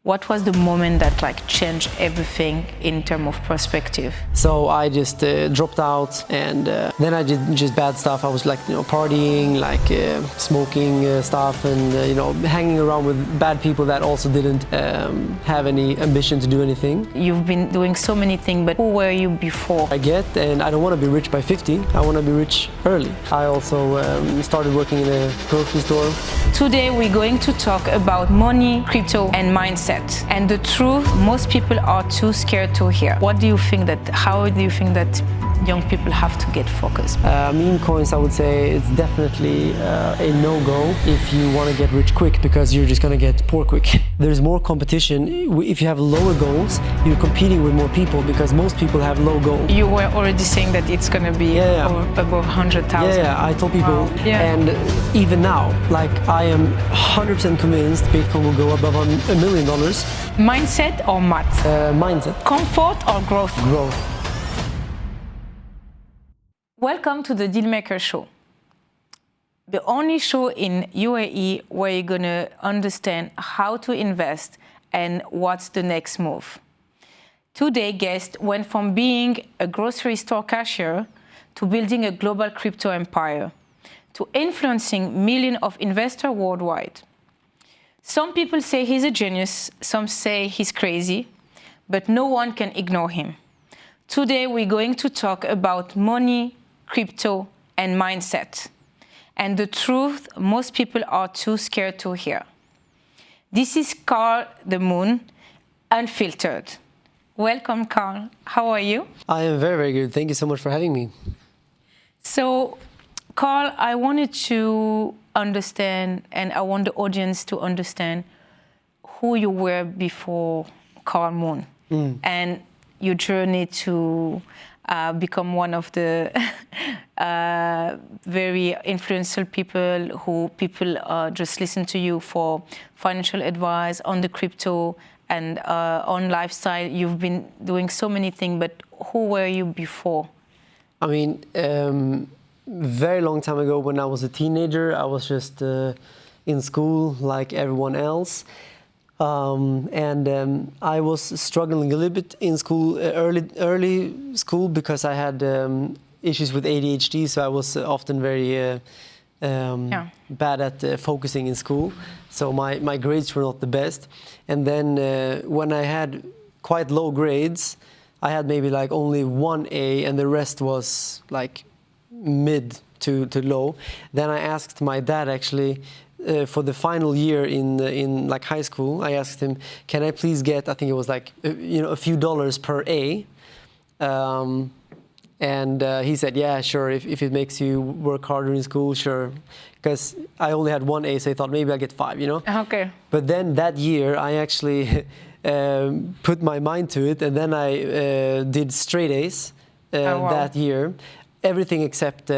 What was the moment that like changed everything in terms of perspective? So I just dropped out, and then I did just bad stuff. I was like, partying, like smoking stuff, and hanging around with bad people that also didn't have any ambition to do anything. You've been doing so many things, but who were you before? And I don't want to be rich by 50. I want to be rich early. I also started working in a grocery store. Today we're going to talk about money, crypto, and mindset. And the truth, most people are too scared to hear. How do you think that young people have to get focused? Meme coins, I would say, it's definitely a no-go if you want to get rich quick, because you're just going to get poor quick. There's more competition. If you have lower goals, you're competing with more people, because most people have low goals. You were already saying that it's going to be above 100,000. Yeah, I told people. Wow. Yeah. And even now, like, I am 100% convinced Bitcoin will go above $1 million. Mindset or math? Mindset. Comfort or growth? Growth. Welcome to the DealMaker Show, the only show in UAE where you're going to understand how to invest and what's the next move. Today's guest went from being a grocery store cashier to building a global crypto empire to influencing millions of investors worldwide. Some people say he's a genius, some say he's crazy, but no one can ignore him. Today we're going to talk about money, crypto, and mindset. And the truth, most people are too scared to hear. This is Carl the Moon, unfiltered. Welcome, Carl. How are you? I am very, very good. Thank you so much for having me. So, Carl, I wanted to understand, and I want the audience to understand who you were before Carl Moon and your journey to become one of the very influential people just listen to you for financial advice on the crypto and on lifestyle. You've been doing so many things, but who were you before? I mean, very long time ago, when I was a teenager, I was just in school like everyone else. I was struggling a little bit in school, early school, because I had issues with ADHD, so I was often very bad at focusing in school. So my grades were not the best. And then when I had quite low grades, I had maybe like only one A, and the rest was like mid to low. Then I asked my dad, actually, for the final year in like high school, I asked him, can I please get, I think it was like a few dollars per A, and he said, yeah, sure, if it makes you work harder in school, sure, because I only had one A, so I thought maybe I'll get 5, Okay. But then that year I actually put my mind to it, and then I did straight A's that year. Everything except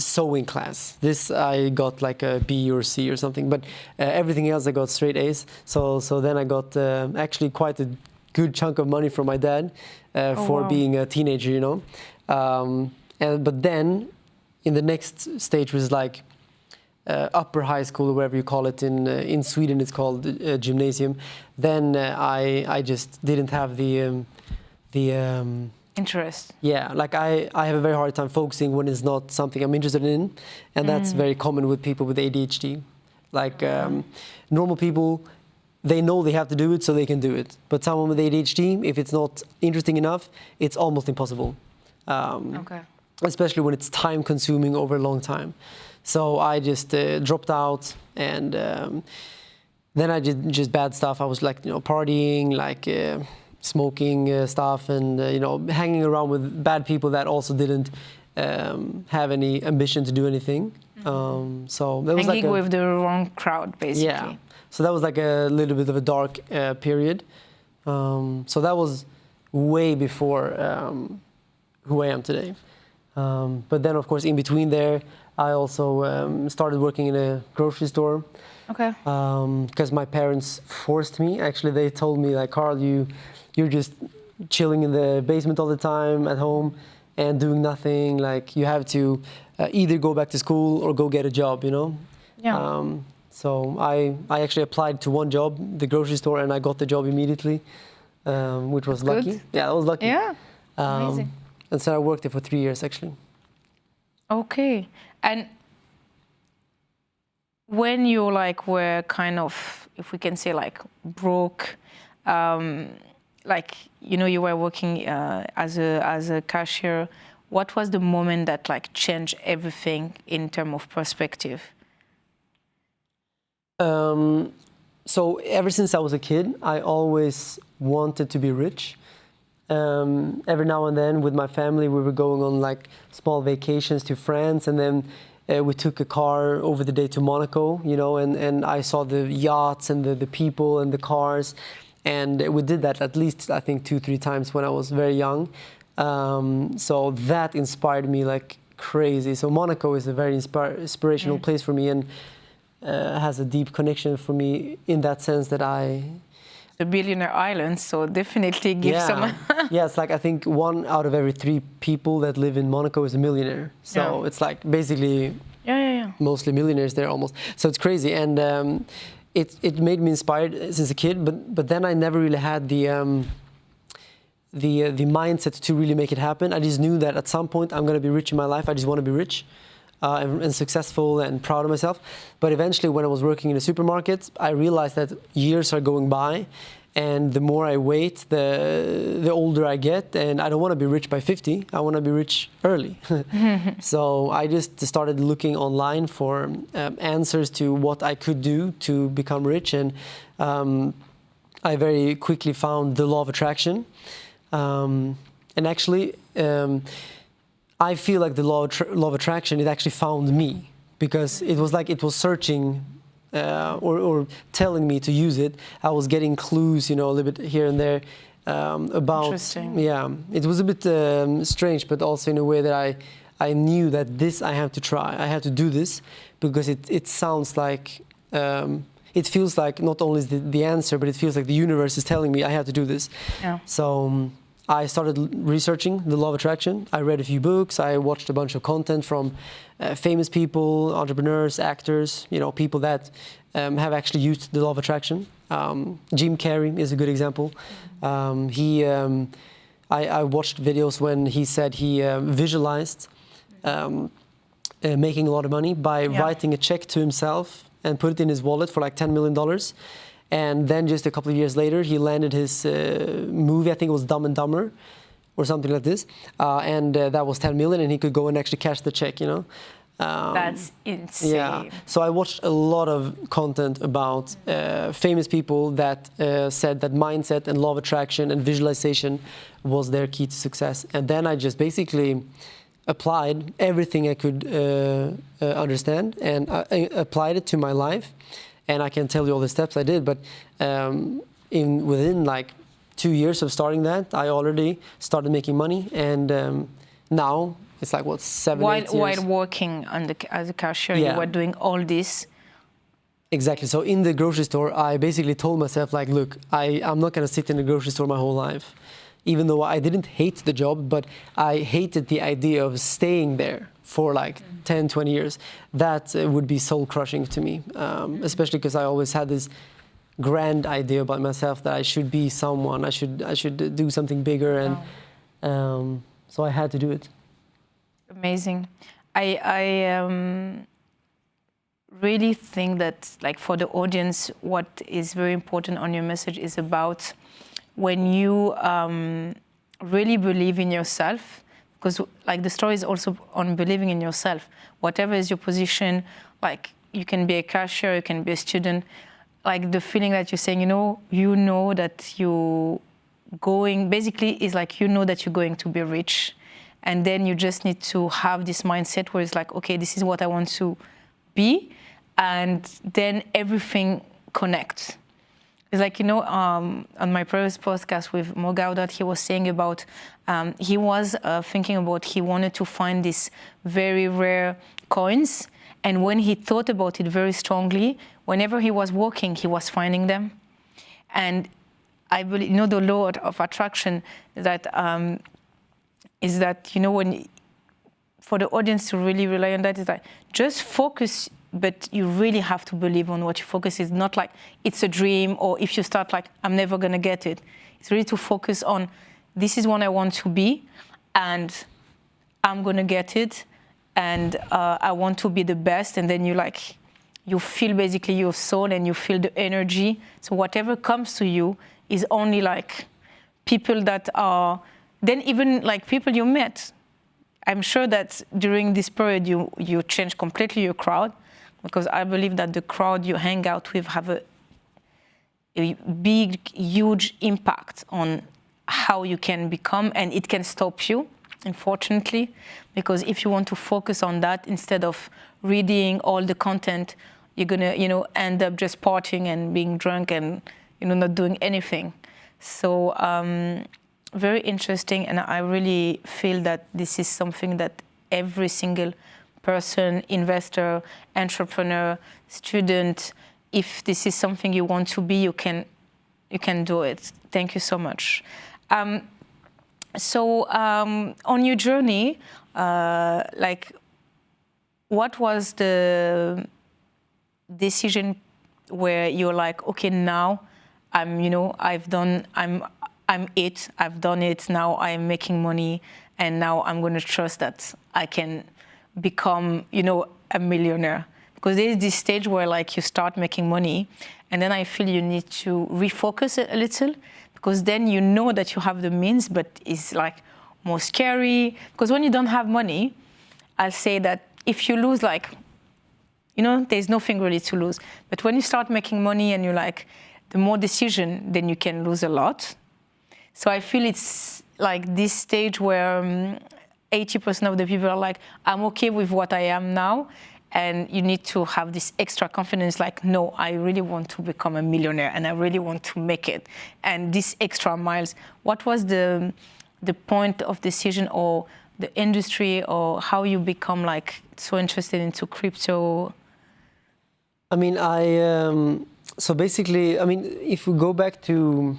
sewing class. This I got like a B or C or something, but everything else I got straight A's. So then I got actually quite a good chunk of money from my dad for being a teenager, but then in the next stage was like upper high school, or whatever you call it. In Sweden it's called gymnasium. Then I just didn't have the interest. Yeah, like I have a very hard time focusing when it's not something I'm interested in, and that's very common with people with ADHD. Like normal people, they know they have to do it, so they can do it. But someone with ADHD, if it's not interesting enough, it's almost impossible. Especially when it's time consuming over a long time. So I just dropped out, and then I did just bad stuff. I was like, partying, like smoking stuff, and hanging around with bad people that also didn't have any ambition to do anything. So that was hanging with the wrong crowd, basically. Yeah. So that was like a little bit of a dark period. So that was way before who I am today. But then, of course, in between there, I also started working in a grocery store. Okay. Because my parents forced me. Actually, they told me, like, Carl, you're just chilling in the basement all the time at home and doing nothing. Like, you have to either go back to school or go get a job, Yeah. So I actually applied to one job, the grocery store, and I got the job immediately, which was lucky. Good. Yeah, I was lucky. Yeah, amazing. And so I worked there for 3 years, actually. Okay. And when you like were kind of, if we can say like broke, like, you know, you were working as a cashier, what was the moment that like changed everything in terms of perspective? So ever since I was a kid, I always wanted to be rich. Every now and then with my family, we were going on like small vacations to France, and then we took a car over the day to Monaco, you know, and I saw the yachts and the people and the cars. And we did that at least, I think, 2-3 times when I was very young. So that inspired me like crazy. So Monaco is a very inspirational place for me, and has a deep connection for me in that sense that The Millionaire Islands, so definitely give some... Yeah, it's like I think 1 out of every 3 people that live in Monaco is a millionaire. So it's like basically mostly millionaires there almost. So it's crazy, and it made me inspired since a kid. But then I never really had the mindset to really make it happen. I just knew that at some point I'm going to be rich in my life. I just want to be rich. And successful and proud of myself. But eventually when I was working in a supermarket, I realized that years are going by, and the more I wait, the older I get, and I don't want to be rich by 50, I want to be rich early. So I just started looking online for answers to what I could do to become rich, and I very quickly found the law of attraction. And actually, I feel like the law of attraction, it actually found me, because it was like it was searching or telling me to use it. I was getting clues, you know, a little bit here and there about... Interesting. Yeah, it was a bit strange, but also in a way that I knew that this I have to try. I have to do this, because it sounds like... it feels like not only is the answer, but it feels like the universe is telling me I have to do this. Yeah. So... I started researching the law of attraction. I read a few books. I watched a bunch of content from famous people, entrepreneurs, actors, you know, people that have actually used the law of attraction. Jim Carrey is a good example. I watched videos when he said he visualized making a lot of money by writing a check to himself and put it in his wallet for like $10 million. And then just a couple of years later, he landed his movie, I think it was Dumb and Dumber, or something like this. And that was 10 million, and he could go and actually cash the check, you know. That's insane. Yeah. So I watched a lot of content about famous people that said that mindset and law of attraction and visualization was their key to success. And then I just basically applied everything I could understand, and I applied it to my life. And I can tell you all the steps I did, but within like 2 years of starting that, I already started making money, and now it's like what, 7, 8 years. While working as a cashier, you were doing all this. Exactly. So in the grocery store, I basically told myself like, look, I'm not going to sit in the grocery store my whole life, even though I didn't hate the job, but I hated the idea of staying there for like 10, 20 years. That would be soul crushing to me, especially because I always had this grand idea about myself that I should be someone, I should do something bigger, and so I had to do it. Amazing. I really think that, like, for the audience, what is very important on your message is about when you really believe in yourself. Because like the story is also on believing in yourself. Whatever is your position, like you can be a cashier, you can be a student, like the feeling that you're saying, you know that you going, basically is like, you know that you're going to be rich. And then you just need to have this mindset where it's like, okay, this is what I want to be. And then everything connects. It's like, on my previous podcast with Mo Gaudat, he was saying about, he was thinking about, he wanted to find these very rare coins. And when he thought about it very strongly, whenever he was walking, he was finding them. And I believe, the law of attraction that is that, when for the audience to really rely on that, is that just focus but you really have to believe on what you focus. It's not like it's a dream, or if you start like, I'm never going to get it. It's really to focus on, this is what I want to be, and I'm going to get it, and I want to be the best. And then you feel basically your soul, and you feel the energy. So whatever comes to you is only like people that are, then even like people you met. I'm sure that during this period you change completely your crowd, because I believe that the crowd you hang out with have a big, huge impact on how you can become, and it can stop you, unfortunately, because if you want to focus on that instead of reading all the content, you're gonna, end up just partying and being drunk and, not doing anything. So very interesting, and I really feel that this is something that every single person, investor, entrepreneur, student, if this is something you want to be, you can do it. Thank you so much. So on your journey, what was the decision where you're like, okay, now I've done it, now I'm making money, and now I'm going to trust that I can become, a millionaire? Because there's this stage where you start making money, and then I feel you need to refocus it a little, because then you know that you have the means, but it's more scary. Because when you don't have money, I'll say that if you lose, there's nothing really to lose. But when you start making money and you're the more decision, then you can lose a lot. So I feel it's this stage where 80% of the people are I'm okay with what I am now. And you need to have this extra confidence, no, I really want to become a millionaire, and I really want to make it. And these extra miles, what was the point of decision, or the industry, or how you become so interested into crypto? I mean, so basically, if we go back to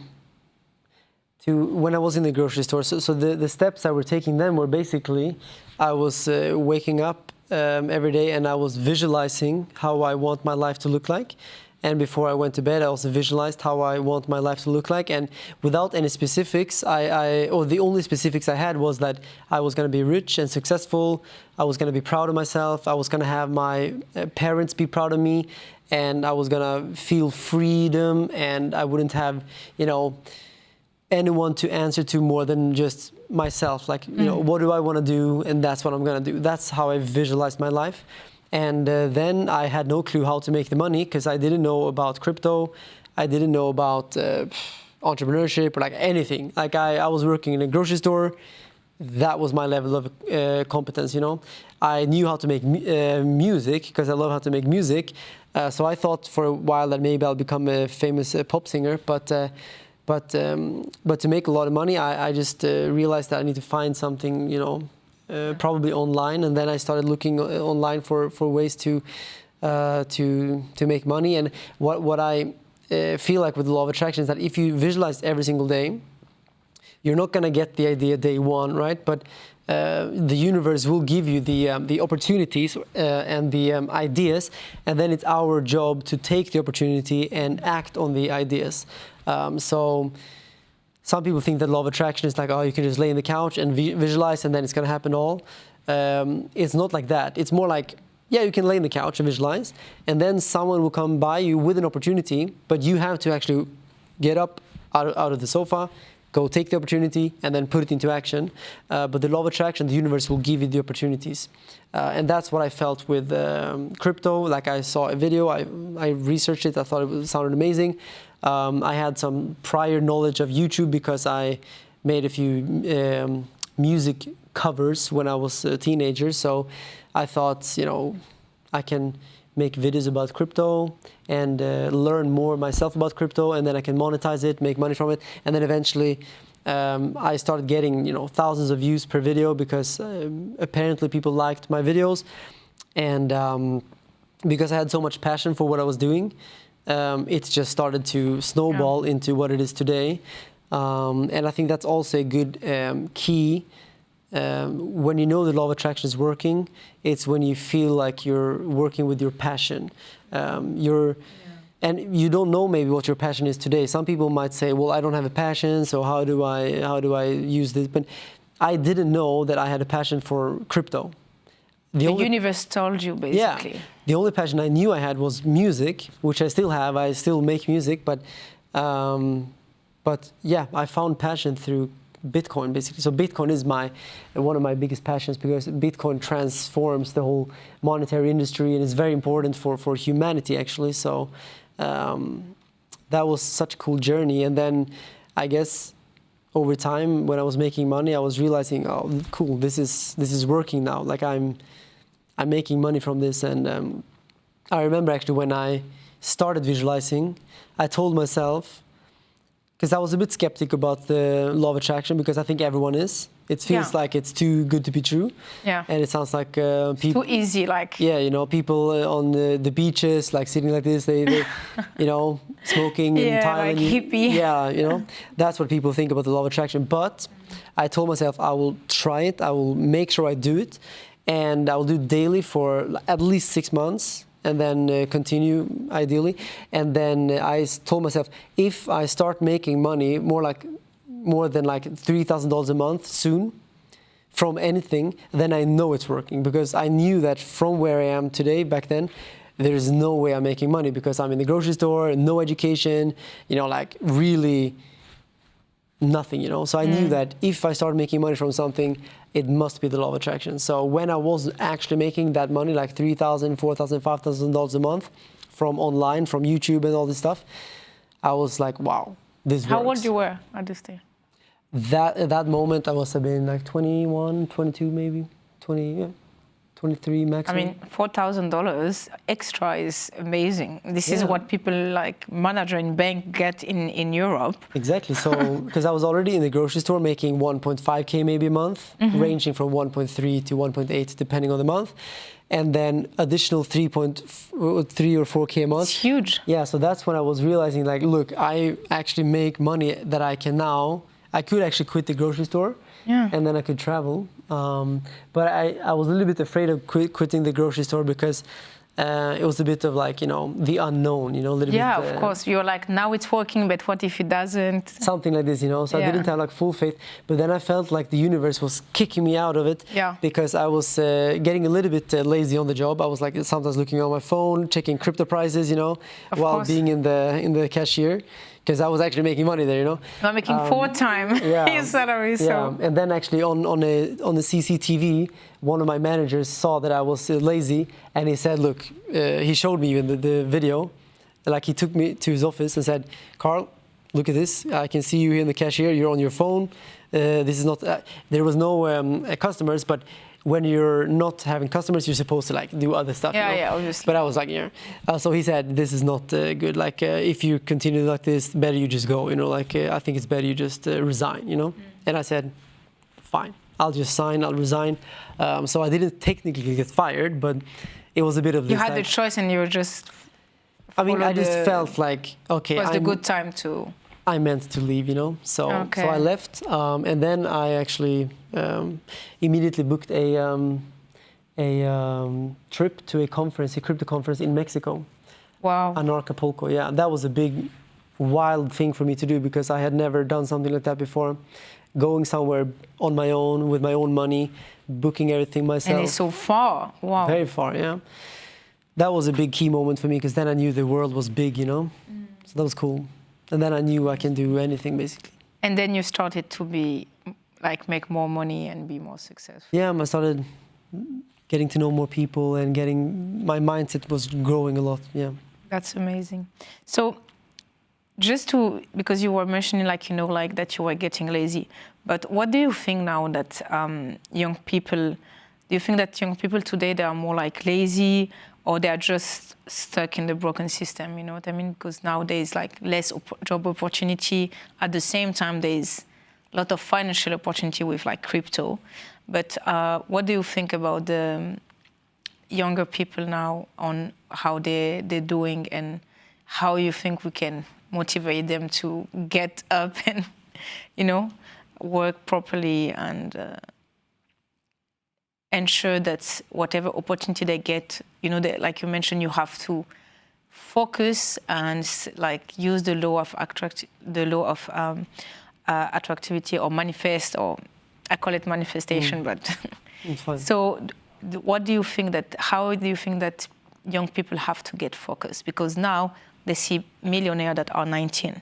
when I was in the grocery store, so the steps I were taking then were basically, I was waking up every day, and I was visualizing how I want my life to look like. And before I went to bed, I also visualized how I want my life to look like. And without any specifics, or the only specifics I had was that I was going to be rich and successful. I was going to be proud of myself. I was going to have my parents be proud of me, and I was going to feel freedom, and I wouldn't have, anyone to answer to more than just myself. What do I want to do? And that's what I'm going to do. That's how I visualized my life. And then I had no clue how to make the money, because I didn't know about crypto. I didn't know about entrepreneurship or anything. I was working in a grocery store. That was my level of competence, I knew how to make music, because I love how to make music. So I thought for a while that maybe I'll become a famous pop singer. But to make a lot of money, I just realized that I need to find something, probably online. And then I started looking online for ways to make money. And what I feel with the law of attraction is that if you visualize every single day, you're not going to get the idea day one, right? But the universe will give you the opportunities and the ideas, and then it's our job to take the opportunity and act on the ideas. So some people think that law of attraction is oh, you can just lay in the couch and visualize, and then it's going to happen all. It's not like that. It's more yeah, you can lay in the couch and visualize, and then someone will come by you with an opportunity, but you have to actually get up out of the sofa, go take the opportunity, and then put it into action. But the law of attraction, the universe will give you the opportunities. And that's what I felt with crypto. I saw a video, I researched it, I thought it sounded amazing. I had some prior knowledge of YouTube, because I made a few music covers when I was a teenager. So I thought, I can make videos about crypto and learn more myself about crypto, and then I can monetize it, make money from it. And then eventually I started getting thousands of views per video, because apparently people liked my videos. And because I had so much passion for what I was doing, it just started to snowball into what it is today. And I think that's also a good key when you know the law of attraction is working, it's when you feel like you're working with your passion. And you don't know maybe what your passion is today. Some people might say, well, I don't have a passion, so how do I use this? But I didn't know that I had a passion for crypto. The universe told you, basically. Yeah. The only passion I knew I had was music, which I still have. I still make music, but yeah, I found passion through Bitcoin, basically. So Bitcoin is one of my biggest passions, because Bitcoin transforms the whole monetary industry and is very important for humanity, actually. So that was such a cool journey. And then I guess over time, when I was making money, I was realizing, oh, cool, this is working now. Like I'm making money from this. And I remember actually when I started visualizing, I told myself, because I was a bit skeptic about the law of attraction, because I think everyone is. It feels like it's too good to be true. Yeah. And it sounds like people... Too easy, like... Yeah, you know, people on the beaches, like sitting like this, they you know, smoking in Thailand. Like hippie. Yeah, you know, that's what people think about the law of attraction. But I told myself I will try it, I will make sure I do it, and I will do it daily for at least 6 months. And then continue, ideally. And then I told myself, if I start making money more than like $3,000 a month soon from anything, then I know it's working. Because I knew that from where I am today, back then, there is no way I'm making money, because I'm in the grocery store, no education, you know, like really nothing, you know. So I knew that if I start making money from something, it must be the law of attraction. So when I was actually making that money, like $3,000, $4,000, $5,000 a month from online, from YouTube and all this stuff, I was like, wow, this works. How old you were at this time? At that moment, I must have been like 21, 22 maybe, 23 maximum. I mean, $4,000 extra is amazing. This is what people like manager in bank get in Europe. Exactly. So, because I was already in the grocery store making 1.5K maybe a month, ranging from 1.3 to 1.8 depending on the month. And then additional 3.3 or 4K a month. It's huge. Yeah, so that's when I was realizing, like, look, I actually make money that I can now. I could actually quit the grocery store. Yeah. And then I could travel. But I was a little bit afraid of quitting the grocery store, because it was a bit of like, you know, the unknown, you know, a little bit. Yeah, of course. You're like, now it's working, but what if it doesn't? Something like this, you know. So I didn't have like full faith. But then I felt like the universe was kicking me out of it, because I was getting a little bit lazy on the job. I was like sometimes looking on my phone, checking crypto prices, you know, while being in the cashier. Because I was actually making money there, you know. I'm making 4 times your salary. So. Yeah, and then actually on the CCTV, one of my managers saw that I was lazy, and he said, look, he showed me in the video, like he took me to his office and said, Carl, look at this. I can see you here in the cashier. You're on your phone. This is not. There was no customers, but when you're not having customers, you're supposed to like do other stuff. Yeah, you know? yeah, obviously. But I was like, yeah. So he said, this is not good. Like, if you continue like this, better you just go. You know, like I think it's better you just resign. You know. And I said, fine, I'll just sign. I'll resign. So I didn't technically get fired, but it was a bit of this. You had the choice, and you were just. I mean, I just felt like, okay, it was a good time to. I meant to leave, you know. So I left, and then I actually immediately booked a trip to a crypto conference in Mexico. Wow. In Acapulco, yeah. That was a big, wild thing for me to do, because I had never done something like that before. Going somewhere on my own, with my own money, booking everything myself. And it's so far. Wow. Very far, yeah. That was a big key moment for me, because then I knew the world was big, you know. So that was cool. And then I knew I can do anything, basically. And then you started to make more money and be more successful. Yeah, I started getting to know more people, and my mindset was growing a lot, yeah. That's amazing. So because you were mentioning, like, you know, like that you were getting lazy, but what do you think now that young people today, they are more like lazy, or they are just stuck in the broken system, you know what I mean? Because now there's like less job opportunity. At the same time, there's a lot of financial opportunity with like crypto. But what do you think about the younger people now, on how they're doing, and how you think we can motivate them to get up and, you know, work properly and ensure that whatever opportunity they get, you know, like you mentioned, you have to focus and like use the law of attractivity or manifest, or I call it manifestation, but it's fine. So what do you think that, how do you think that young people have to get focused? Because now they see millionaires that are 19.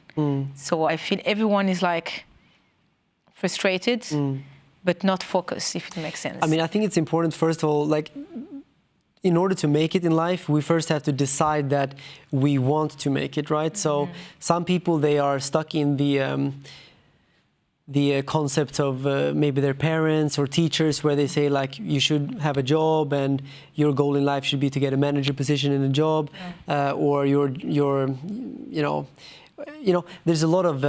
So I feel everyone is like frustrated, but not focused, if it makes sense. I mean, I think it's important, first of all, like, in order to make it in life, we first have to decide that we want to make it, right? So some people, they are stuck in the concept of maybe their parents or teachers, where they say like, you should have a job and your goal in life should be to get a manager position in a job, or your you know, there's a lot of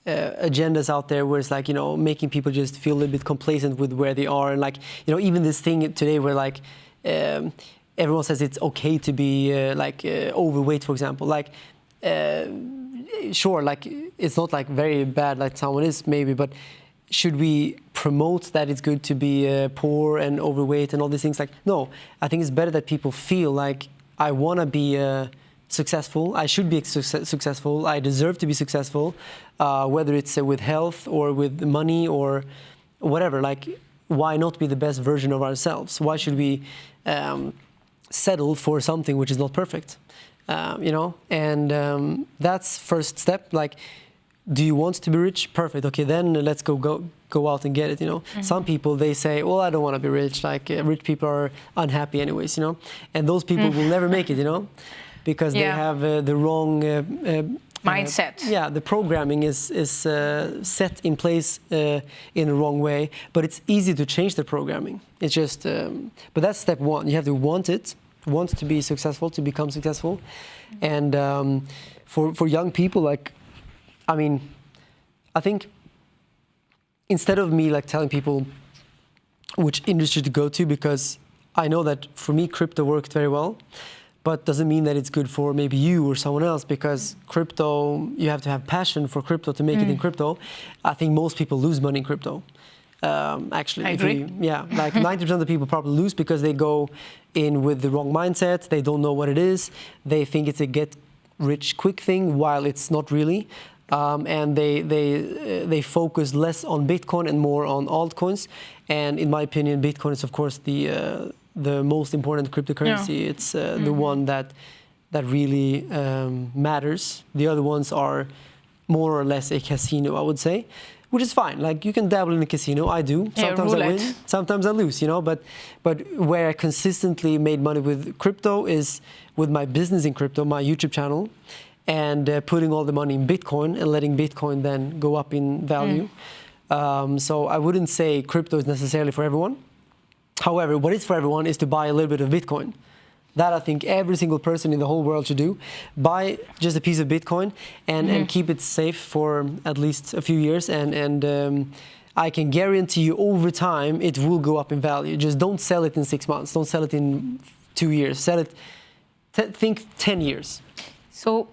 agendas out there where it's like, you know, making people just feel a little bit complacent with where they are. And like, you know, even this thing today where like everyone says it's okay to be overweight, for example. Like, sure, like it's not like very bad like someone is maybe, but should we promote that it's good to be poor and overweight and all these things? Like, no, I think it's better that people feel like, I want to be successful, I should be successful, I deserve to be successful, whether it's with health or with money or whatever. Like, why not be the best version of ourselves? Why should we settle for something which is not perfect? You know, and that's first step. Like, do you want to be rich? Perfect. Okay, then let's go out and get it. You know, some people, they say, well, I don't want to be rich. Like, rich people are unhappy anyways. You know, and those people will never make it. You know, because they have the wrong mindset. The programming is set in place in the wrong way. But it's easy to change the programming. It's just, but that's step one. You have to want it. Want to be successful, to become successful. And for young people, like, I mean, I think instead of me like telling people which industry to go to, because I know that for me crypto worked very well, but doesn't mean that it's good for maybe you or someone else, because crypto, you have to have passion for crypto to make it in crypto. I think most people lose money in crypto. Actually, I agree. Like 90% of the people probably lose because they go in with the wrong mindset. They don't know what it is. They think it's a get rich quick thing, while it's not really. And they focus less on Bitcoin and more on altcoins. And in my opinion, Bitcoin is of course the most important cryptocurrency. It's the one that really matters. The other ones are more or less a casino, I would say. Which is fine. Like, you can dabble in a casino. I do. Sometimes I win, sometimes I lose, you know. But where I consistently made money with crypto is with my business in crypto, my YouTube channel, and putting all the money in Bitcoin and letting Bitcoin then go up in value. So I wouldn't say crypto is necessarily for everyone. However, what is for everyone is to buy a little bit of Bitcoin. That I think every single person in the whole world should do. Buy just a piece of Bitcoin and keep it safe for at least a few years. And I can guarantee you over time, it will go up in value. Just don't sell it in 6 months. Don't sell it in 2 years. Sell it, think 10 years. So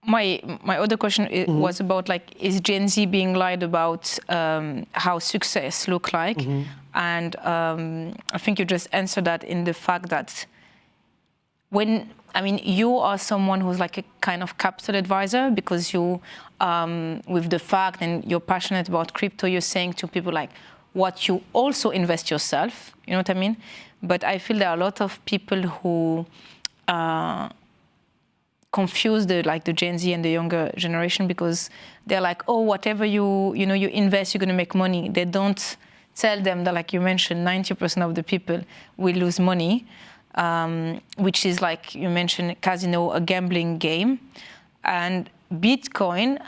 my other question was about, like, is Gen Z being lied about how success look like? And I think you just answered that in the fact that you are someone who's like a kind of capital advisor, because you, with the fact and you're passionate about crypto, you're saying to people like what you also invest yourself, you know what I mean? But I feel there are a lot of people who confuse the Gen Z and the younger generation, because they're like, oh, whatever you invest, you're going to make money. They don't tell them that, like you mentioned, 90% of the people will lose money, which is, like you mentioned, casino, a gambling game. And Bitcoin,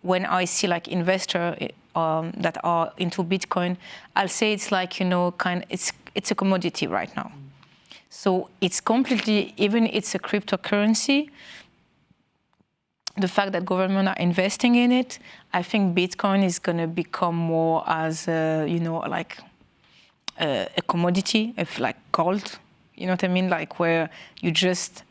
when I see like investors that are into Bitcoin, I'll say it's like, it's a commodity right now. So it's completely, even it's a cryptocurrency, the fact that government are investing in it, I think Bitcoin is going to become more as a commodity, if like gold, you know what I mean? Like, where you just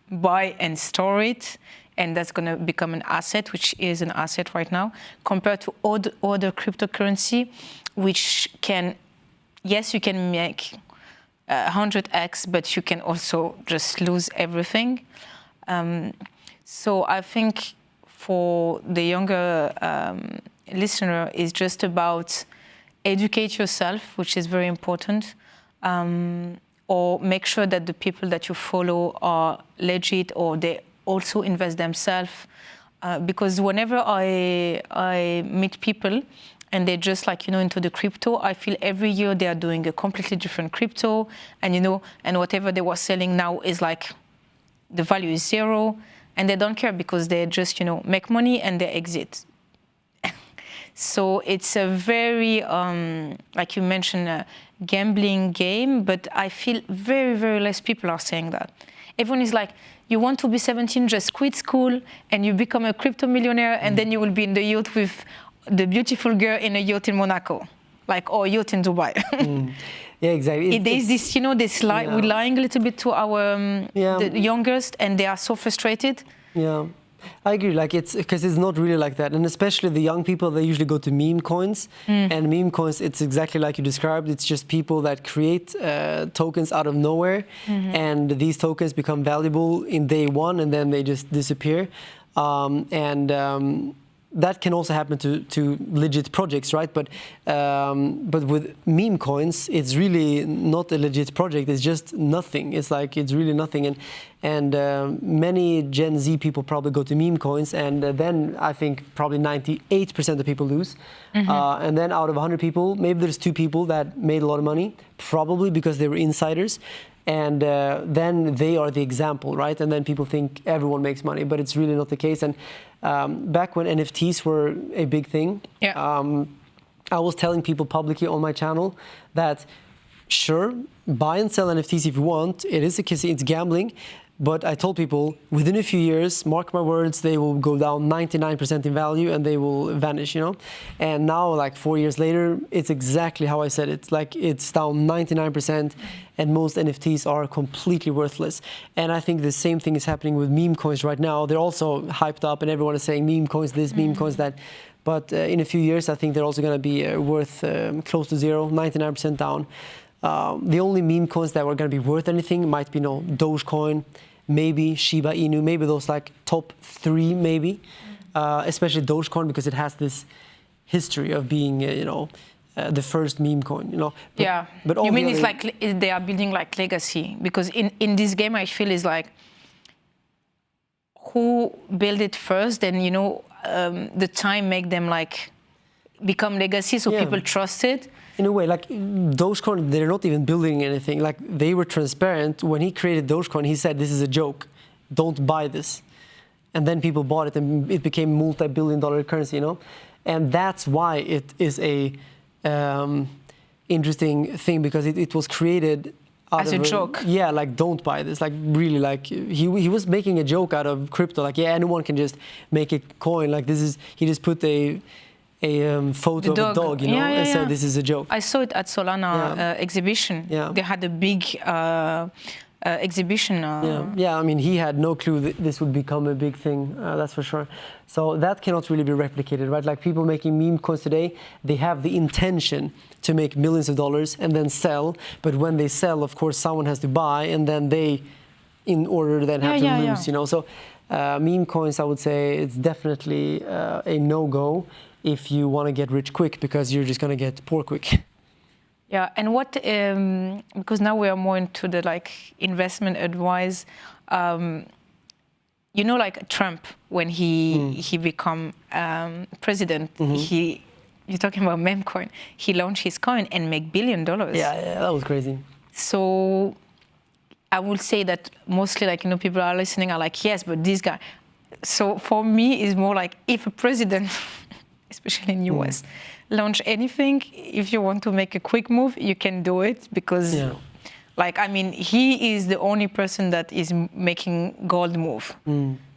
buy and store it and that's going to become an asset, which is an asset right now, compared to other cryptocurrency, which can, yes, you can make 100x, but you can also just lose everything. So I think for the younger listener, it's just about educate yourself, which is very important, or make sure that the people that you follow are legit or they also invest themselves. Because whenever I meet people and they're just like, into the crypto, I feel every year they are doing a completely different crypto, and, and whatever they were selling now is like, the value is zero, and they don't care because they just, make money and they exit. So it's a very, like you mentioned, a gambling game, but I feel very, very less people are saying that. Everyone is like, you want to be 17, just quit school and you become a crypto millionaire, and then you will be in the yacht with the beautiful girl in a yacht in Monaco, or yacht in Dubai. Yeah, exactly. There's this, we're lying a little bit to our the youngest, and they are so frustrated. Yeah. I agree, because it's not really like that. And especially the young people, they usually go to meme coins. And meme coins, it's exactly like you described. It's just people that create tokens out of nowhere. And these tokens become valuable in day one, and then they just disappear. That can also happen to legit projects, right? But with meme coins, it's really not a legit project. It's just nothing. It's really nothing. And many Gen Z people probably go to meme coins, and then I think probably 98% of people lose. And then out of 100 people, maybe there's 2 people that made a lot of money, probably because they were insiders. And then they are the example, right? And then people think everyone makes money, but it's really not the case. And back when NFTs were a big thing, I was telling people publicly on my channel that, sure, buy and sell NFTs if you want. It is a casino, it's gambling. But I told people, within a few years, mark my words, they will go down 99% in value and they will vanish, And now, 4 years later, it's exactly how I said it. It's down 99%, and most NFTs are completely worthless. And I think the same thing is happening with meme coins right now. They're also hyped up, and everyone is saying meme coins this, meme coins that. But in a few years, I think they're also going to be worth close to zero, 99% down. The only meme coins that were going to be worth anything might be, Dogecoin, maybe Shiba Inu, maybe those top 3, maybe, especially Dogecoin, because it has this history of being, the first meme coin, But you mean it's like they are building legacy? Because in this game, I feel is who built it first, and the time make them become legacy, so people trust it. In a way, Dogecoin, they're not even building anything. They were transparent. When he created Dogecoin, he said, this is a joke. Don't buy this. And then people bought it, and it became multi-billion-dollar currency, And that's why it is a interesting thing, because it was created out as a joke. Yeah, don't buy this. Really, he was making a joke out of crypto. Anyone can just make a coin. He just put a photo of a dog, and said this is a joke. I saw it at Solana exhibition. They had a big exhibition. I mean, he had no clue that this would become a big thing, that's for sure. So that cannot really be replicated, right? People making meme coins today, they have the intention to make millions of dollars and then sell. But when they sell, of course, someone has to buy, and then they, in order, then have to lose, So meme coins, I would say, it's definitely a no-go if you want to get rich quick, because you're just going to get poor quick. Yeah, and what, because now we are more into the investment advice, Trump, when he become president, you're talking about meme coin, he launched his coin and make $1 billion. Yeah, that was crazy. So I would say that mostly people are listening are yes, but this guy. So for me, it's more if a president, especially in US, launch anything, if you want to make a quick move, you can do it, because he is the only person that is making gold move.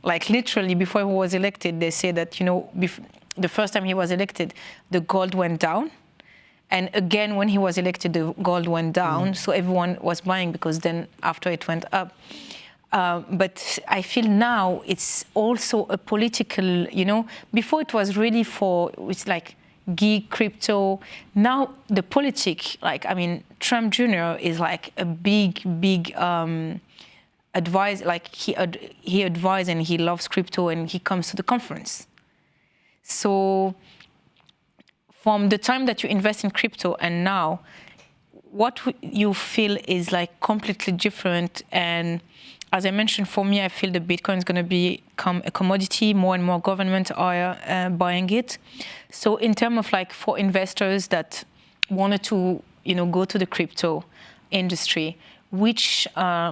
Literally, before he was elected, they say that, the first time he was elected, the gold went down. And again, when he was elected, the gold went down. So everyone was buying, because then after it went up. But I feel now it's also a political, before it was really it's like geek, crypto. Now the politic, Trump Jr. is like a big advise, like he advises and he loves crypto and he comes to the conference. So from the time that you invest in crypto and now, what you feel is like completely different. And as I mentioned, for me, I feel the Bitcoin is going to become a commodity. More and more governments are buying it. So in terms of like for investors that wanted to, go to the crypto industry, which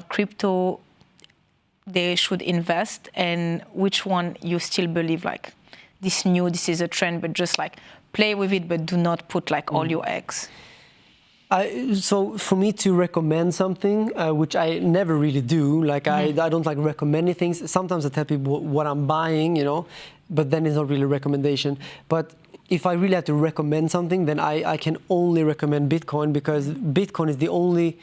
crypto they should invest and which one you still believe like this is a trend, but just like play with it, but do not put like all your eggs. So for me to recommend something, which I never really do, like I don't like recommending things. Sometimes I tell people what I'm buying, but then it's not really a recommendation. But if I really have to recommend something, then I can only recommend Bitcoin, because Bitcoin is the only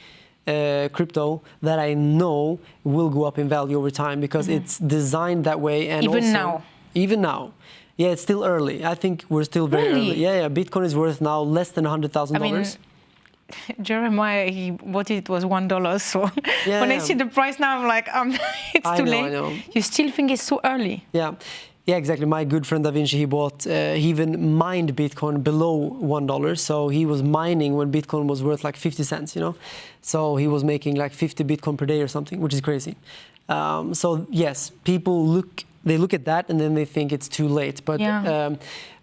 crypto that I know will go up in value over time, because it's designed that way. And even now. Yeah, it's still early. I think we're still very early. Yeah, Bitcoin is worth now less than $100,000. Jeremiah, he bought it was $1. So when I see the price now, I'm like, it's too late. I know. You still think it's so early? Yeah, exactly. My good friend Da Vinci, he even mined Bitcoin below $1. So he was mining when Bitcoin was worth like 50 cents, So he was making like 50 Bitcoin per day or something, which is crazy. So yes, people look at that and then they think it's too late. But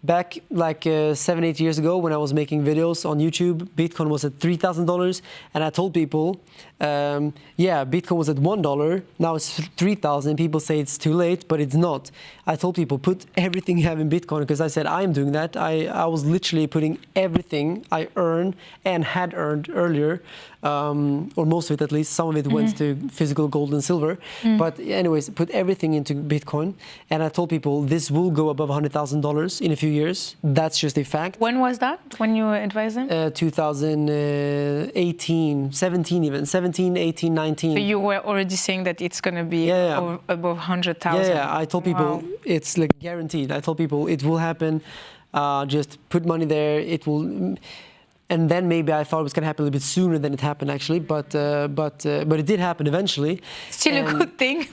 back like 7-8 years ago, when I was making videos on YouTube, Bitcoin was at $3,000, and I told people, Bitcoin was at $1, now it's $3,000. People say it's too late, but it's not. I told people, put everything you have in Bitcoin, because I said I'm doing that. I was literally putting everything I earned and had earned earlier, or most of it at least. Some of it went to physical gold and silver. But anyways, put everything into Bitcoin. And I told people this will go above $100,000 in a few years. That's just a fact. When was that? When you were advising? 2018, 17 even. 17, 18, 19. So you were already saying that it's going to be above 100,000. Yeah, I told people it's like guaranteed. I told people it will happen. Just put money there. It will. And then maybe I thought it was going to happen a little bit sooner than it happened actually. But it did happen eventually. Still a good thing.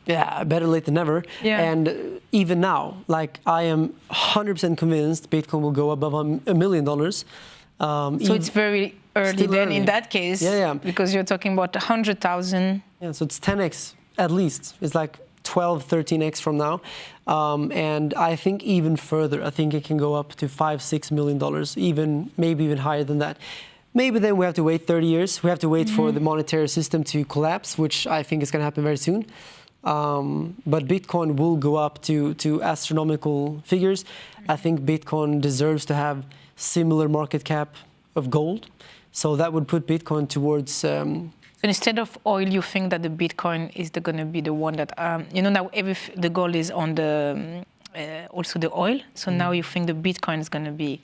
Yeah, better late than never. Yeah. And even now, like I am 100% convinced Bitcoin will go above $1 million. So it's very early then in that case. Yeah. Because you're talking about 100,000. Yeah, so it's 10x at least. It's like 12, 13x from now. And I think even further, I think it can go up to $5-6 million, maybe even higher than that. Maybe then we have to wait 30 years. We have to wait for the monetary system to collapse, which I think is going to happen very soon. But Bitcoin will go up to astronomical figures. I think Bitcoin deserves to have similar market cap of gold. So that would put Bitcoin towards... Instead of oil, you think that the Bitcoin is going to be the one that... now the gold is on the also the oil. So now you think the Bitcoin is going to be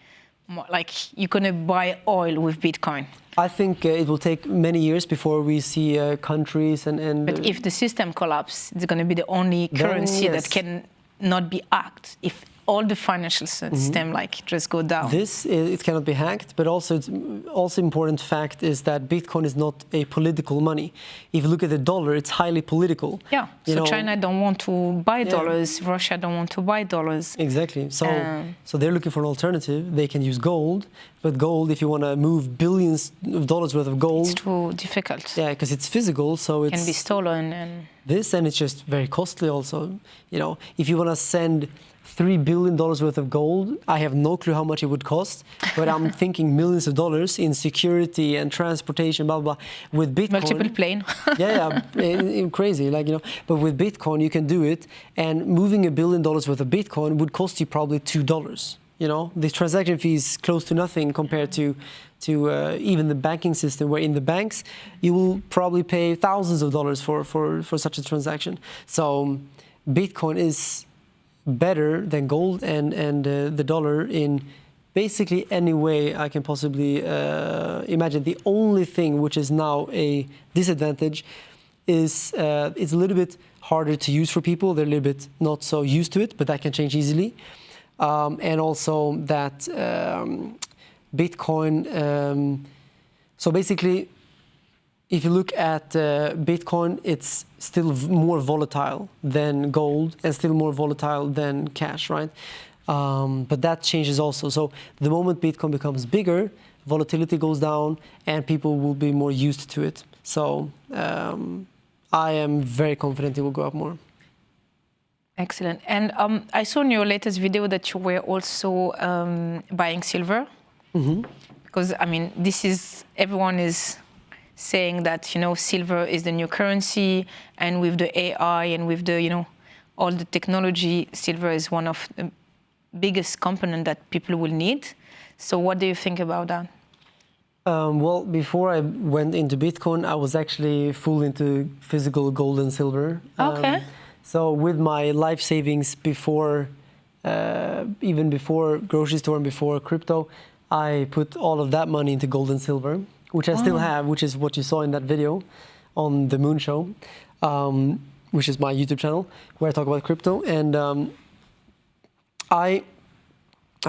more, like you're going to buy oil with Bitcoin. I think it will take many years before we see countries and... But if the system collapses, it's going to be the only currency that can not be hacked. If all the financial system just go down. It cannot be hacked, but also it's also important fact is that Bitcoin is not a political money. If you look at the dollar, it's highly political. Yeah, so China don't want to buy dollars, Russia don't want to buy dollars. Exactly, so they're looking for an alternative. They can use gold, but gold, if you want to move billions of dollars worth of gold... It's too difficult. Yeah, because it's physical, so it can be stolen and... And it's just very costly also. If you want to send $3 billion worth of gold, I have no clue how much it would cost, but I'm thinking millions of dollars in security and transportation, blah, blah, blah. With Bitcoin... Multiple plane. Crazy, but with Bitcoin, you can do it, and moving $1 billion worth of Bitcoin would cost you probably $2. The transaction fee is close to nothing compared to even the banking system, where in the banks you will probably pay thousands of dollars for such a transaction. So Bitcoin is better than gold and the dollar in basically any way I can possibly imagine. The only thing which is now a disadvantage is it's a little bit harder to use for people. They're a little bit not so used to it, but that can change easily. And also that Bitcoin, so basically, if you look at Bitcoin, it's still more volatile than gold and still more volatile than cash, right? But that changes also. So the moment Bitcoin becomes bigger, volatility goes down and people will be more used to it. So I am very confident it will go up more. Excellent. And I saw in your latest video that you were also buying silver. Mm-hmm. Because, I mean, everyone is saying that, silver is the new currency, and with the AI and with the, all the technology, silver is one of the biggest component that people will need. So what do you think about that? Well, before I went into Bitcoin, I was actually full into physical gold and silver. Okay. So with my life savings before, even before grocery store and before crypto, I put all of that money into gold and silver, which I still have, which is what you saw in that video on the Moon Show, which is my YouTube channel, where I talk about crypto. And I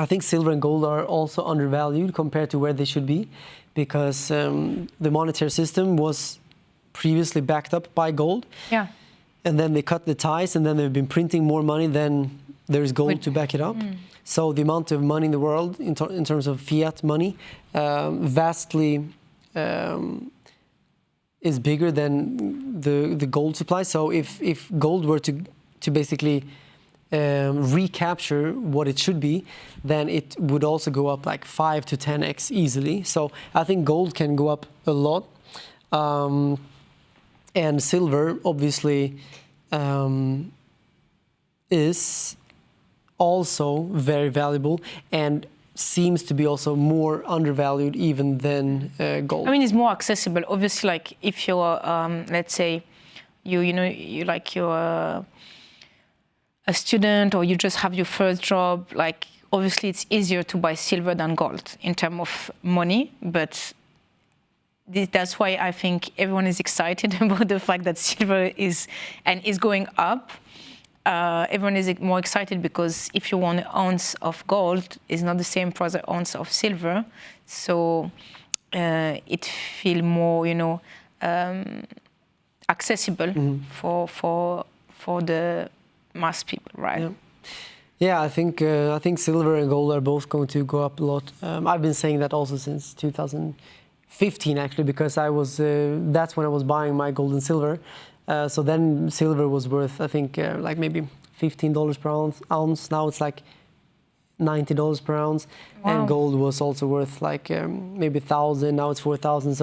think silver and gold are also undervalued compared to where they should be, because the monetary system was previously backed up by gold. Yeah. And then they cut the ties, and then they've been printing more money than there's gold to back it up. So the amount of money in the world, in terms of fiat money, vastly is bigger than the gold supply. So if gold were to basically recapture what it should be, then it would also go up like 5 to 10x easily. So I think gold can go up a lot. And silver, obviously, is also very valuable and seems to be also more undervalued even than gold. I mean, it's more accessible. Obviously, like if you're, let's say, you're a student, or you just have your first job, like obviously it's easier to buy silver than gold in terms of money, but that's why I think everyone is excited about the fact that silver is going up. Everyone is more excited because if you want an ounce of gold, it's not the same price as an ounce of silver. So it feels more, accessible for the mass people, right? Yeah. Yeah, I think silver and gold are both going to go up a lot. I've been saying that also since 2015, actually, because that's when I was buying my gold and silver. So then silver was worth, I think, like maybe $15 per ounce. Now it's like $90 per ounce. Wow. And gold was also worth like maybe 1,000. Now it's 4,000.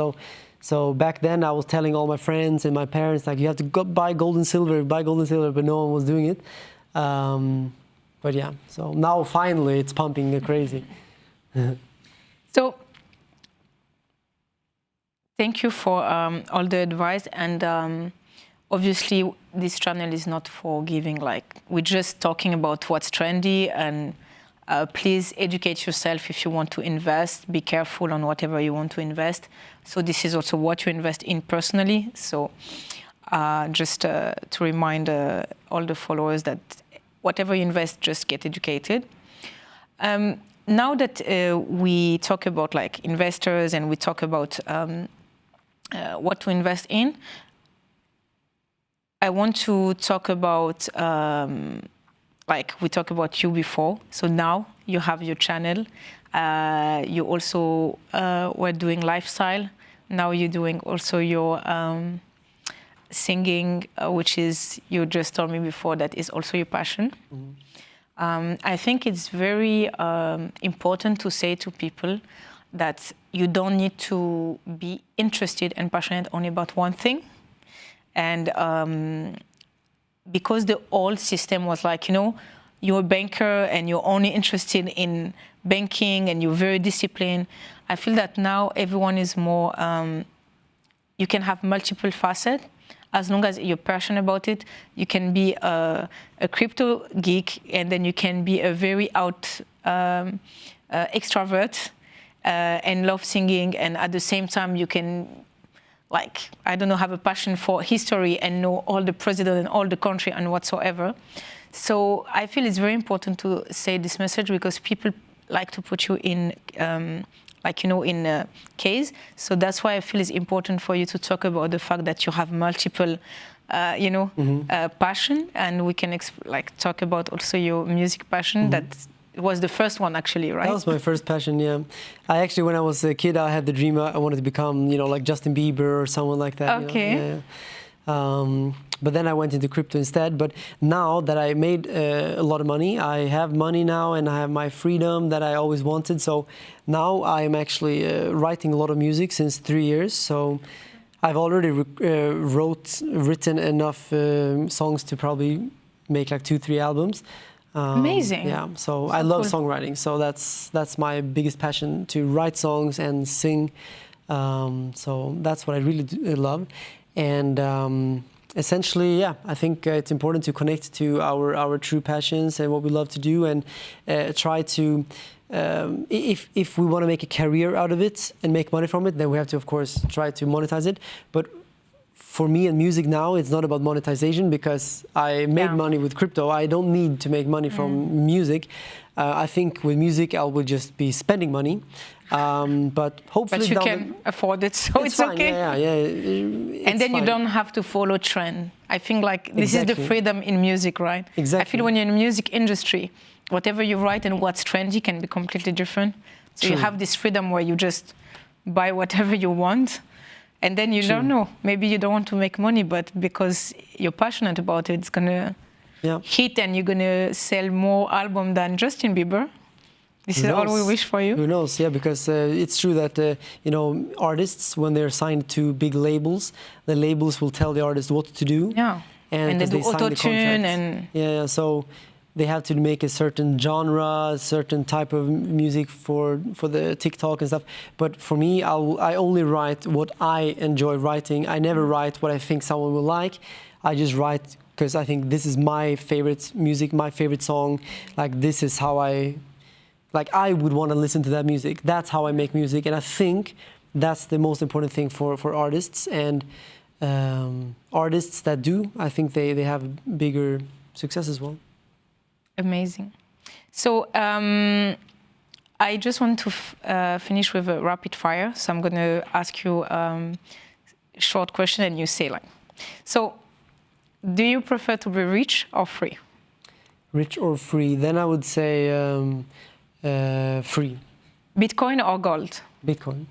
So back then I was telling all my friends and my parents, like, you have to go buy gold and silver, but no one was doing it. But yeah, so now finally it's pumping crazy. So thank you for all the advice, and obviously this channel is not for giving, like, we're just talking about what's trendy, and please educate yourself if you want to invest. Be careful on whatever you want to invest. So this is also what you invest in personally. So just to remind all the followers that whatever you invest, just get educated. Now that we talk about like investors and we talk about what to invest in, I want to talk about, like we talked about you before. So now you have your channel. You also were doing lifestyle. Now you're doing also your singing, which is, you just told me before, that is also your passion. Mm-hmm. I think it's very important to say to people that you don't need to be interested and passionate only about one thing. And because the old system was like, you're a banker and you're only interested in banking and you're very disciplined, I feel that now everyone is more, you can have multiple facets. As long as you're passionate about it, you can be a crypto geek, and then you can be a very extrovert and love singing, and at the same time you can like, I don't know, have a passion for history and know all the president and all the country and whatsoever. So I feel it's very important to say this message because people like to put you in, in a case. So that's why I feel it's important for you to talk about the fact that you have multiple, passion, and we can talk about also your music passion. That was the first one, actually, right? That was my first passion, yeah. I actually, when I was a kid, I had the dream I wanted to become, like Justin Bieber or someone like that. Okay. But then I went into crypto instead. But now that I made a lot of money, I have money now and I have my freedom that I always wanted. So now I'm actually writing a lot of music since 3 years. So I've already written enough songs to probably make like 2-3 albums. Amazing. Yeah, so I love songwriting. So that's my biggest passion, to write songs and sing. So that's what I really love. And essentially, yeah, I think it's important to connect to our true passions and what we love to do, and try to, if we want to make a career out of it and make money from it, then we have to, of course, try to monetize it. But for me in music now, it's not about monetization because I made money with crypto. I don't need to make money from music. I think with music, I will just be spending money. But hopefully... But you can afford it, so it's fine. okay. Yeah. And then you don't have to follow trend. I think this is the freedom in music, right? Exactly. I feel when you're in the music industry, whatever you write and what's trendy can be completely different. So you have this freedom where you just buy whatever you want. And then you don't know. Maybe you don't want to make money, but because you're passionate about it, it's going to hit and you're going to sell more albums than Justin Bieber. This is all we wish for you. Who knows? Yeah, because it's true that, artists, when they're signed to big labels, the labels will tell the artist what to do. Yeah. And they do auto-tune and... Yeah, so they have to make a certain genre, a certain type of music for the TikTok and stuff. But for me, I only write what I enjoy writing. I never write what I think someone will like. I just write because I think this is my favorite music, my favorite song. Like, this is how I would want to listen to that music. That's how I make music. And I think that's the most important thing for artists. And artists that do, I think they have bigger success as well. Amazing. So I just want to finish with a rapid fire. So I'm going to ask you a short question and you say so do you prefer to be rich or free? Rich or free? Then I would say free. Bitcoin or gold? Bitcoin.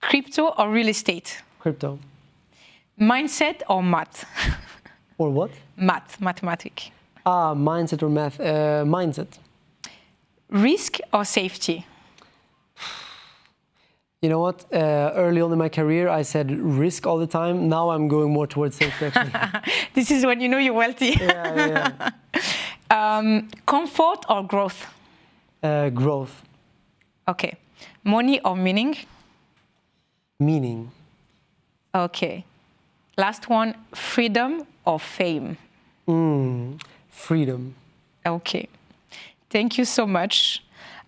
Crypto or real estate? Crypto. Mindset or math? Or what? Mathematics. Mindset or math? Mindset. Risk or safety? You know what? Early on in my career, I said risk all the time. Now I'm going more towards safety, actually. This is when you know you're wealthy. Yeah. Comfort or growth? Growth. Okay. Money or meaning? Meaning. Okay. Last one, freedom or fame? Freedom. Okay. Thank you so much.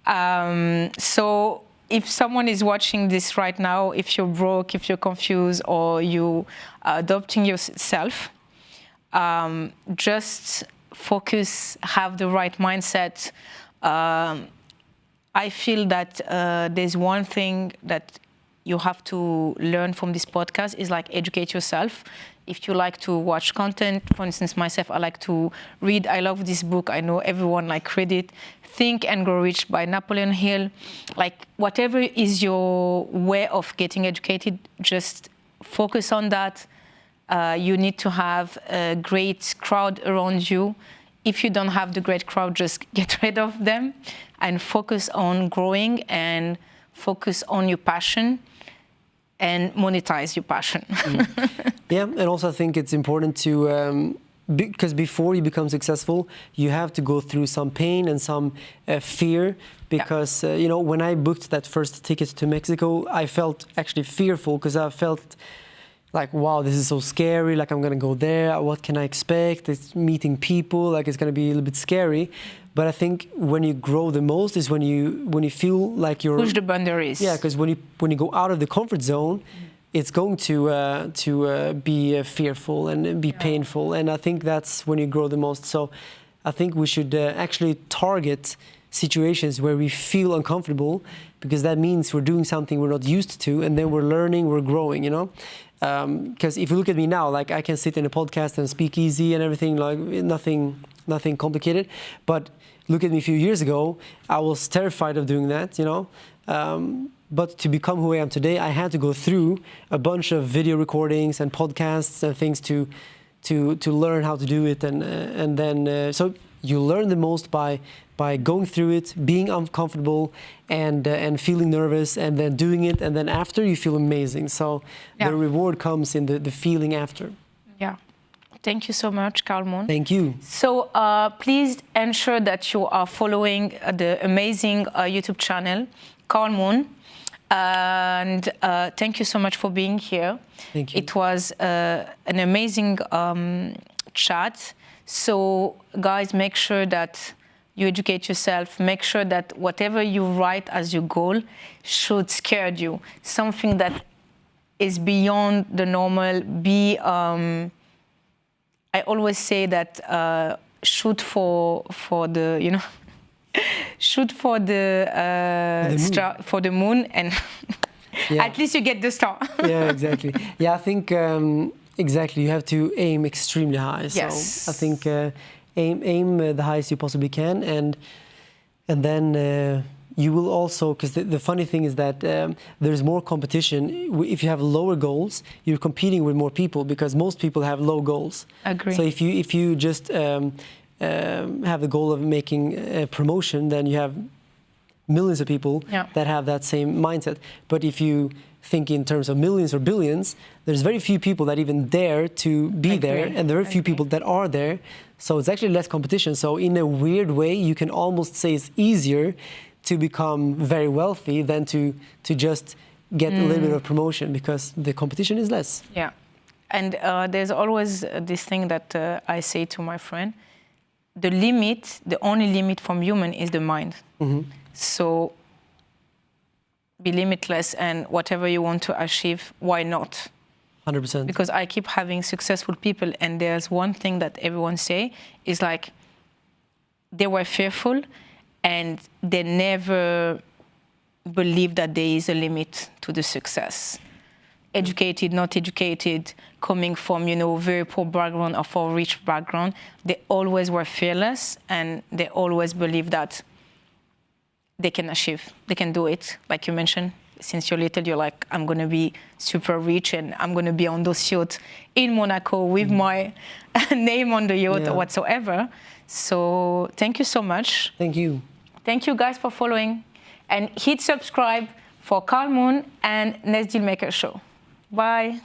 So if someone is watching this right now, if you're broke, if you're confused, or you are adopting yourself, just focus, have the right mindset. I feel that there's one thing that you have to learn from this podcast is educate yourself. If you like to watch content, for instance, myself, I like to read. I love this book. I know everyone read it. Think and Grow Rich by Napoleon Hill. Whatever is your way of getting educated, just focus on that. You need to have a great crowd around you. If you don't have the great crowd, just get rid of them and focus on growing and focus on your passion and monetize your passion. Yeah, and also I think it's important to, because before you become successful, you have to go through some pain and some fear. Because, when I booked that first ticket to Mexico, I felt actually fearful because I felt wow, this is so scary. I'm going to go there. What can I expect? It's meeting people. It's going to be a little bit scary. But I think when you grow the most is when you feel like you're... Push the boundaries. Yeah, because when you go out of the comfort zone, it's going to be fearful and be painful. And I think that's when you grow the most. So I think we should actually target situations where we feel uncomfortable, because that means we're doing something we're not used to, and then we're learning, we're growing, you know? Because if you look at me now, like I can sit in a podcast and speak easy and everything, like nothing complicated. But look at me a few years ago, I was terrified of doing that, you know? But to become who I am today, I had to go through a bunch of video recordings and podcasts and things to learn how to do it, and then so you learn the most by going through it, being uncomfortable, and feeling nervous, and then doing it, and then after you feel amazing. So the reward comes in the feeling after. Yeah. Thank you so much, Carl Moon. Thank you. So please ensure that you are following the amazing YouTube channel, Carl Moon. And thank you so much for being here. Thank you. It was an amazing chat. So guys, make sure that you educate yourself. Make sure that whatever you write as your goal should scare you. Something that is beyond the normal. I always say that shoot for the, you know, shoot for the star, for the moon, and at least you get the star. Yeah, exactly. Yeah, I think exactly. You have to aim extremely high. Yes. So I think aim the highest you possibly can, and then you will also, because the funny thing is that there's more competition. If you have lower goals, you're competing with more people, because most people have low goals. Agree. So if you just have the goal of making a promotion, then you have millions of people that have that same mindset. But if you think in terms of millions or billions, there's very few people that even dare to be there, and there are very few people that are there. So it's actually less competition. So in a weird way, you can almost say it's easier to become very wealthy than to just get a little bit of promotion, because the competition is less. Yeah. And there's always this thing that I say to my friend: the limit, the only limit from human is the mind. So be limitless, and whatever you want to achieve, why not? 100%. Because I keep having successful people, and there's one thing that everyone say is like, they were fearful and they never believe that there is a limit to the success. Educated, not educated, coming from, you know, very poor background or for rich background, they always were fearless, and they always believe that they can achieve, they can do it. Like you mentioned, since you're little, you're like, I'm gonna be super rich, and I'm gonna be on those yachts in Monaco with my name on the yacht or whatsoever. So thank you so much. Thank you. Thank you guys for following, and hit subscribe for Carl Moon and next DealMaker Show. Bye.